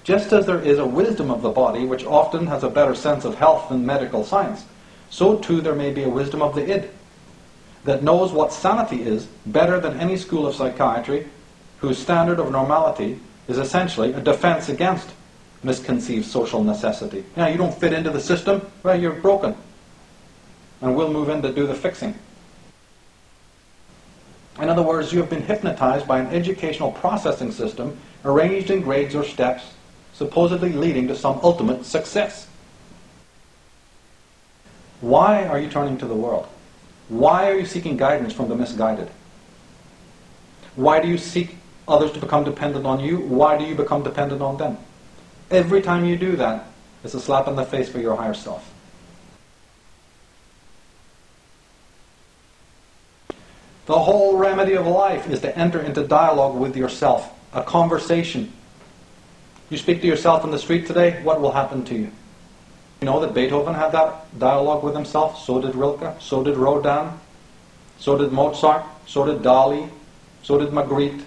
Just as there is a wisdom of the body, which often has a better sense of health than medical science, so too there may be a wisdom of the id, that knows what sanity is better than any school of psychiatry, whose standard of normality is essentially a defense against misconceived social necessity. Yeah, you don't fit into the system, well, you're broken. And we'll move in to do the fixing. In other words, you have been hypnotized by an educational processing system arranged in grades or steps, supposedly leading to some ultimate success. Why are you turning to the world? Why are you seeking guidance from the misguided? Why do you seek others to become dependent on you? Why do you become dependent on them? Every time you do that, it's a slap in the face for your higher self. The whole remedy of life is to enter into dialogue with yourself, a conversation. You speak to yourself in the street today, what will happen to you? You know that Beethoven had that dialogue with himself, so did Rilke, so did Rodin, so did Mozart, so did Dali, so did Magritte.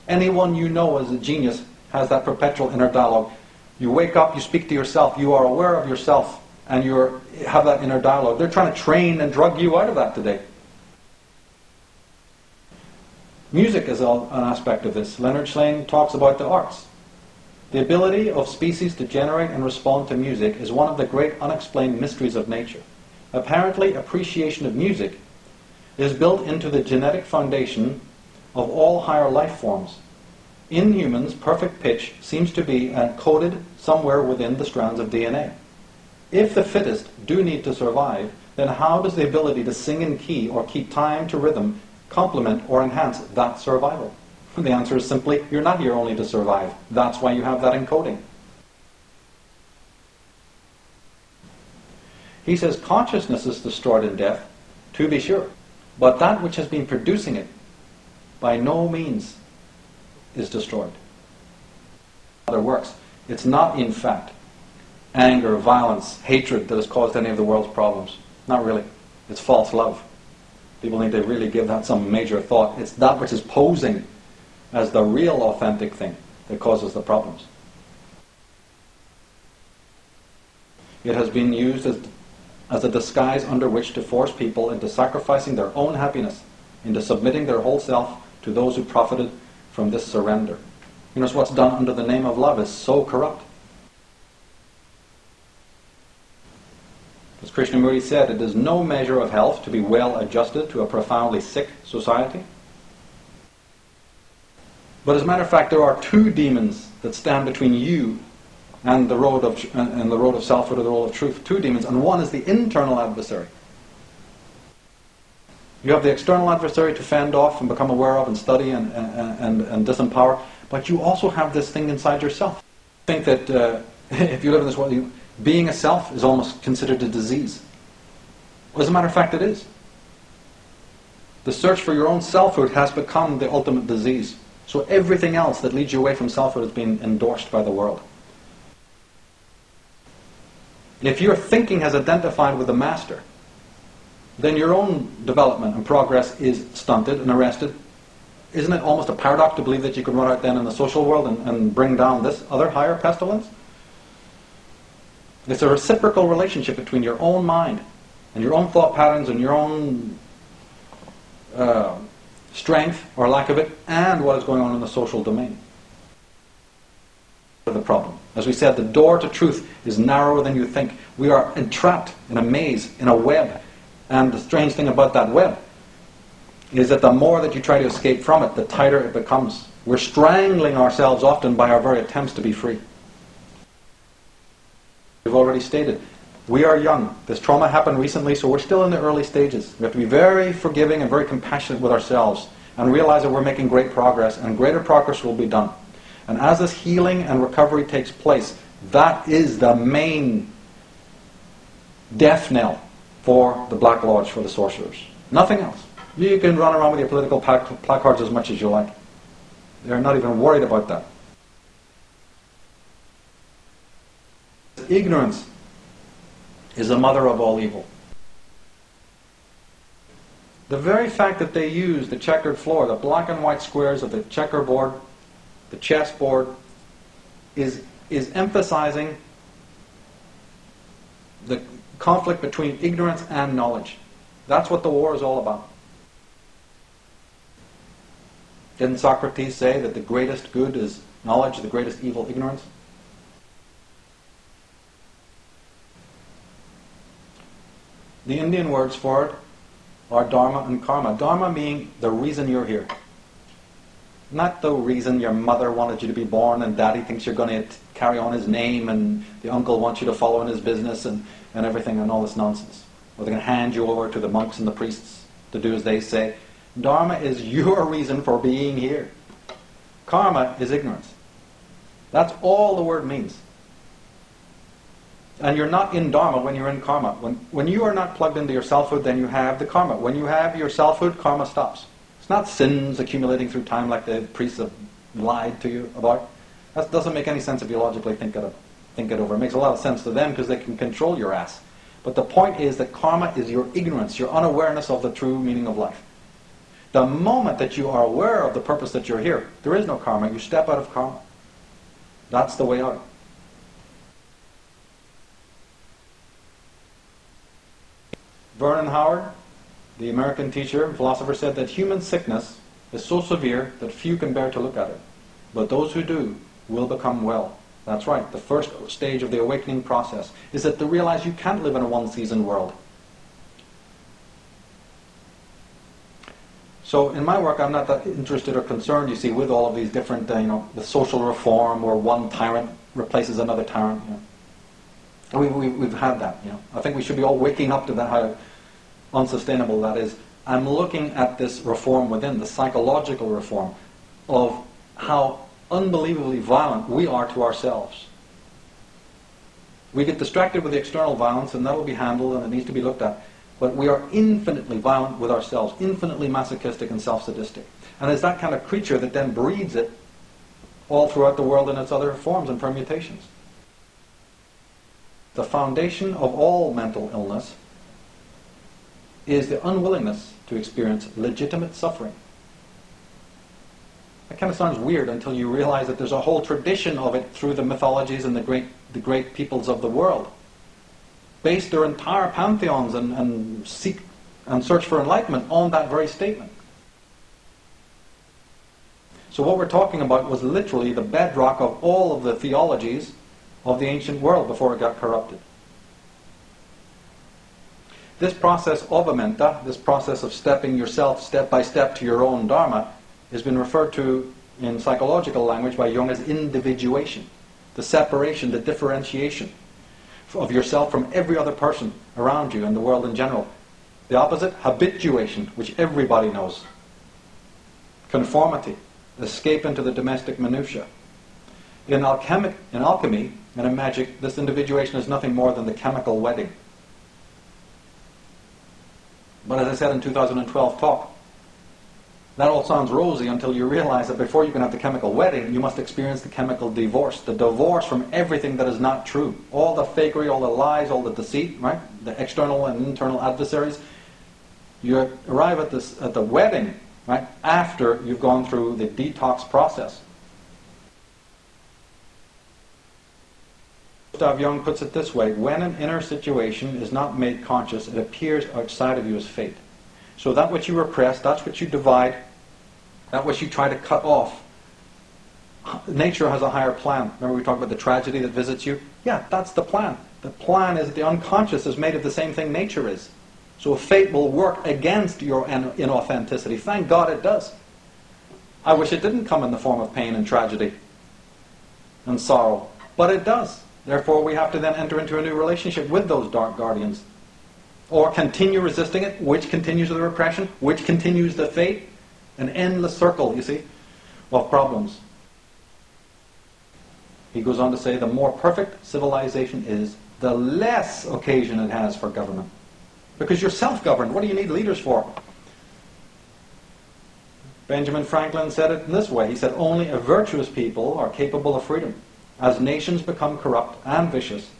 Anyone you know as a genius has that perpetual inner dialogue. You wake up, you speak to yourself, you are aware of yourself, and you have that inner dialogue. They're trying to train and drug you out of that today. Music is an aspect of this. Leonard Shlain talks about the arts. The ability of species to generate and respond to music is one of the great unexplained mysteries of nature. Apparently, appreciation of music is built into the genetic foundation of all higher life forms. In humans, perfect pitch seems to be encoded somewhere within the strands of DNA. If the fittest do need to survive, then how does the ability to sing in key or keep time to rhythm complement or enhance that survival? The answer is simply, you're not here only to survive. That's why you have that encoding. He says consciousness is destroyed in death, to be sure, but that which has been producing it by no means is destroyed. Other works. It's not, in fact, anger, violence, hatred that has caused any of the world's problems. Not really. It's false love. People need to really give that some major thought. It's that which is posing as the real authentic thing that causes the problems. It has been used as a disguise under which to force people into sacrificing their own happiness, into submitting their whole self to those who profited from this surrender. You know, what's done under the name of love is so corrupt. As Krishnamurti said, it is no measure of health to be well adjusted to a profoundly sick society. But as a matter of fact, there are two demons that stand between you and the road of selfhood or the road of truth. Two demons, and one is the internal adversary. You have the external adversary to fend off and become aware of and study and disempower, but you also have this thing inside yourself. I think that if you live in this world, being a self is almost considered a disease. As a matter of fact, it is. The search for your own selfhood has become the ultimate disease. So everything else that leads you away from selfhood has been endorsed by the world. If your thinking has identified with the master, then your own development and progress is stunted and arrested. Isn't it almost a paradox to believe that you could run out then in the social world and bring down this other higher pestilence? It's a reciprocal relationship between your own mind and your own thought patterns and your own strength or lack of it, and what is going on in the social domain. The problem. As we said, the door to truth is narrower than you think. We are entrapped in a maze, in a web. And the strange thing about that web is that the more that you try to escape from it, the tighter it becomes. We're strangling ourselves often by our very attempts to be free. We've already stated, we are young. This trauma happened recently, so we're still in the early stages. We have to be very forgiving and very compassionate with ourselves and realize that we're making great progress, and greater progress will be done. And as this healing and recovery takes place, that is the main death knell for the Black Lodge, for the sorcerers. Nothing else. You can run around with your political placards as much as you like. They're not even worried about that. Ignorance is the mother of all evil. The very fact that they use the checkered floor, the black and white squares of the checkerboard, the chessboard, is emphasizing the conflict between ignorance and knowledge. That's what the war is all about. Didn't Socrates say that the greatest good is knowledge, the greatest evil ignorance? The Indian words for it are dharma and karma. Dharma meaning the reason you're here. Not the reason your mother wanted you to be born and daddy thinks you're going to carry on his name and the uncle wants you to follow in his business and everything and all this nonsense. Or they're going to hand you over to the monks and the priests to do as they say. Dharma is your reason for being here. Karma is ignorance. That's all the word means. And you're not in dharma when you're in karma. When you are not plugged into your selfhood, then you have the karma. When you have your selfhood, karma stops. It's not sins accumulating through time like the priests have lied to you about. That doesn't make any sense if you logically think it over. It makes a lot of sense to them because they can control your ass. But the point is that karma is your ignorance, your unawareness of the true meaning of life. The moment that you are aware of the purpose that you're here, there is no karma. You step out of karma. That's the way out. Vernon Howard, the American teacher and philosopher, said that human sickness is so severe that few can bear to look at it. But those who do will become well. That's right. The first stage of the awakening process is that to realize you can't live in a one-season world. So in my work, I'm not that interested or concerned, you see, with all of these different, the social reform where one tyrant replaces another tyrant. We've had that. I think we should be all waking up to that, how unsustainable that is. I'm looking at this reform within, the psychological reform of how unbelievably violent we are to ourselves. We get distracted with the external violence, and that will be handled, and it needs to be looked at. But we are infinitely violent with ourselves, infinitely masochistic and self-sadistic. And it's that kind of creature that then breeds it all throughout the world in its other forms and permutations. The foundation of all mental illness is the unwillingness to experience legitimate suffering. That kind of sounds weird until you realize that there's a whole tradition of it through the mythologies and the great peoples of the world. Base their entire pantheons and seek and search for enlightenment on that very statement. So what we're talking about was literally the bedrock of all of the theologies of the ancient world before it got corrupted. This process of amenta, this process of stepping yourself step by step to your own dharma, has been referred to in psychological language by Jung as individuation, the separation, the differentiation of yourself from every other person around you and the world in general. The opposite, habituation, which everybody knows. Conformity, escape into the domestic minutiae. In alchemy and in magic, this individuation is nothing more than the chemical wedding. But as I said in 2012 talk, that all sounds rosy until you realize that before you can have the chemical wedding, you must experience the chemical divorce. The divorce from everything that is not true. All the fakery, all the lies, all the deceit, right? The external and internal adversaries. You arrive at the wedding, right? After you've gone through the detox process. Gustav Jung puts it this way: when an inner situation is not made conscious, it appears outside of you as fate. So that which you repress, that's what you divide, that which you try to cut off. Nature has a higher plan. Remember we talked about the tragedy that visits you? Yeah, that's the plan. The plan is that the unconscious is made of the same thing nature is. So fate will work against your inauthenticity. Thank God it does. I wish it didn't come in the form of pain and tragedy and sorrow. But it does. Therefore we have to then enter into a new relationship with those dark guardians. Or continue resisting it, which continues the repression, which continues the fate. An endless circle, you see, of problems. He goes on to say, the more perfect civilization is, the less occasion it has for government. Because you're self-governed. What do you need leaders for? Benjamin Franklin said it in this way. He said, only a virtuous people are capable of freedom. As nations become corrupt and vicious,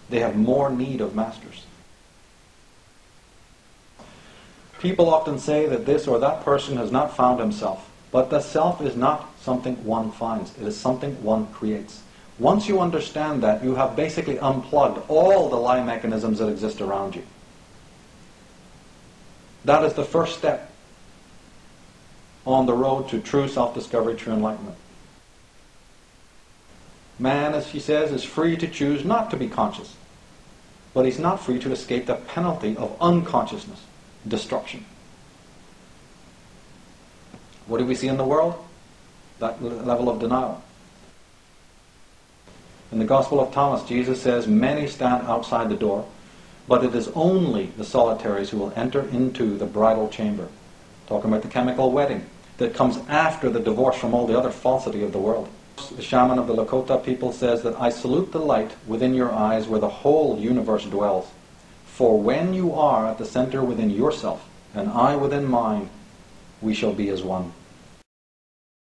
they have more need of masters. People often say that this or that person has not found himself. But the self is not something one finds. It is something one creates. Once you understand that, you have basically unplugged all the lie mechanisms that exist around you. That is the first step on the road to true self-discovery, true enlightenment. Man, as she says, is free to choose not to be conscious, but he's not free to escape the penalty of unconsciousness, destruction. What do we see in the world? That level of denial. In the Gospel of Thomas, Jesus says, many stand outside the door, but it is only the solitaries who will enter into the bridal chamber. Talking about the chemical wedding that comes after the divorce from all the other falsity of the world. The shaman of the Lakota people says that I salute the light within your eyes where the whole universe dwells. For when you are at the center within yourself, and I within mine, we shall be as one.